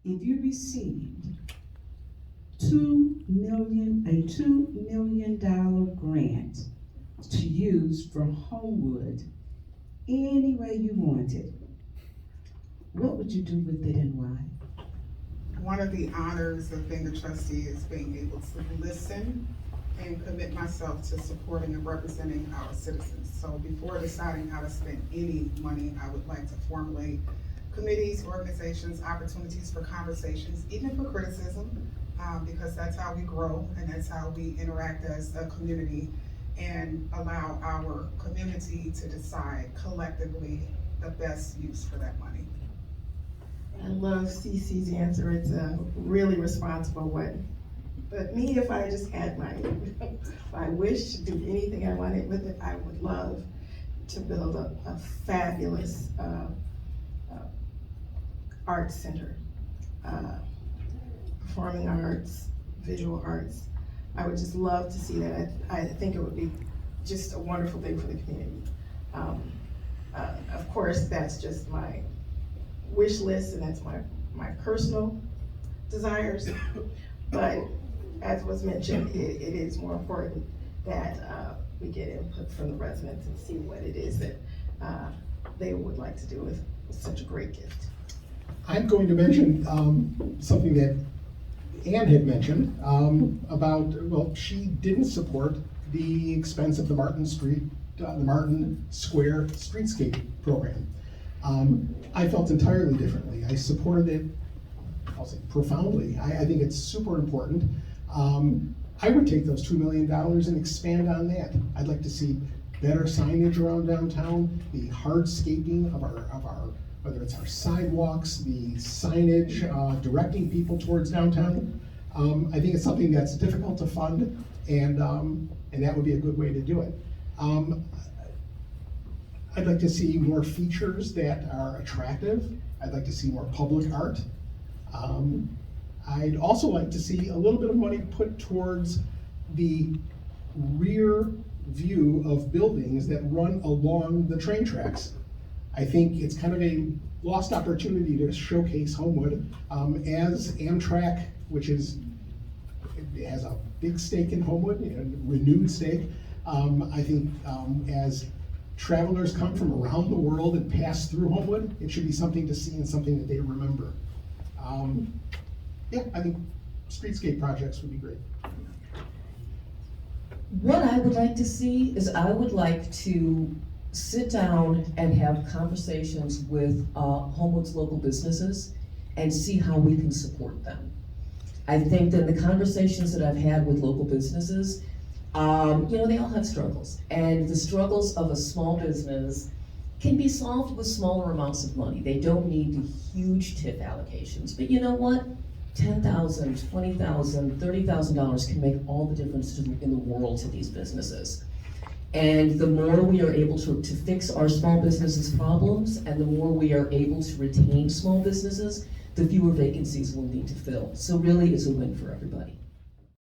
if you received a $2 million grant to use for Homewood any way you wanted, what would you do with it and why? One of the honors of being a trustee is being able to listen and commit myself to supporting and representing our citizens. So before deciding how to spend any money, I would like to formulate committees, organizations, opportunities for conversations, even for criticism, because that's how we grow and that's how we interact as a community and allow our community to decide collectively the best use for that money. I love CeCe's answer. It's a really responsible one. But me, if I just had my, if I wish to do anything I wanted with it, I would love to build a fabulous arts center, performing arts, visual arts. I would just love to see that. I think it would be just a wonderful thing for the community. Of course, that's just my wish list and that's my personal desires. But as was mentioned, it is more important that we get input from the residents and see what it is that they would like to do with such a great gift. I'm going to mention something that Ann had mentioned about, well, she didn't support the expense of the Martin Square streetscape program. I felt entirely differently. I supported it, I'll say profoundly. I think it's super important. I would take those $2 million and expand on that. I'd like to see better signage around downtown, the hardscaping of our whether it's our sidewalks, the signage, directing people towards downtown. I think it's something that's difficult to fund, and that would be a good way to do it. I'd like to see more features that are attractive. I'd like to see more public art. I'd also like to see a little bit of money put towards the rear view of buildings that run along the train tracks. I think it's kind of a lost opportunity to showcase Homewood as Amtrak, which has a big stake in Homewood, a renewed stake. I think as travelers come from around the world and pass through Homewood, it should be something to see and something that they remember. Yeah, I think streetscape projects would be great. What I would like to see is I would like to sit down and have conversations with Homewood's local businesses and see how we can support them. I think that the conversations that I've had with local businesses, they all have struggles. And the struggles of a small business can be solved with smaller amounts of money. They don't need the huge TIF allocations. But you know what? $10,000, $20,000, $30,000 can make all the difference in the world to these businesses. And the more we are able to fix our small businesses' problems, and the more we are able to retain small businesses, the fewer vacancies we'll need to fill. So really, it's a win for everybody.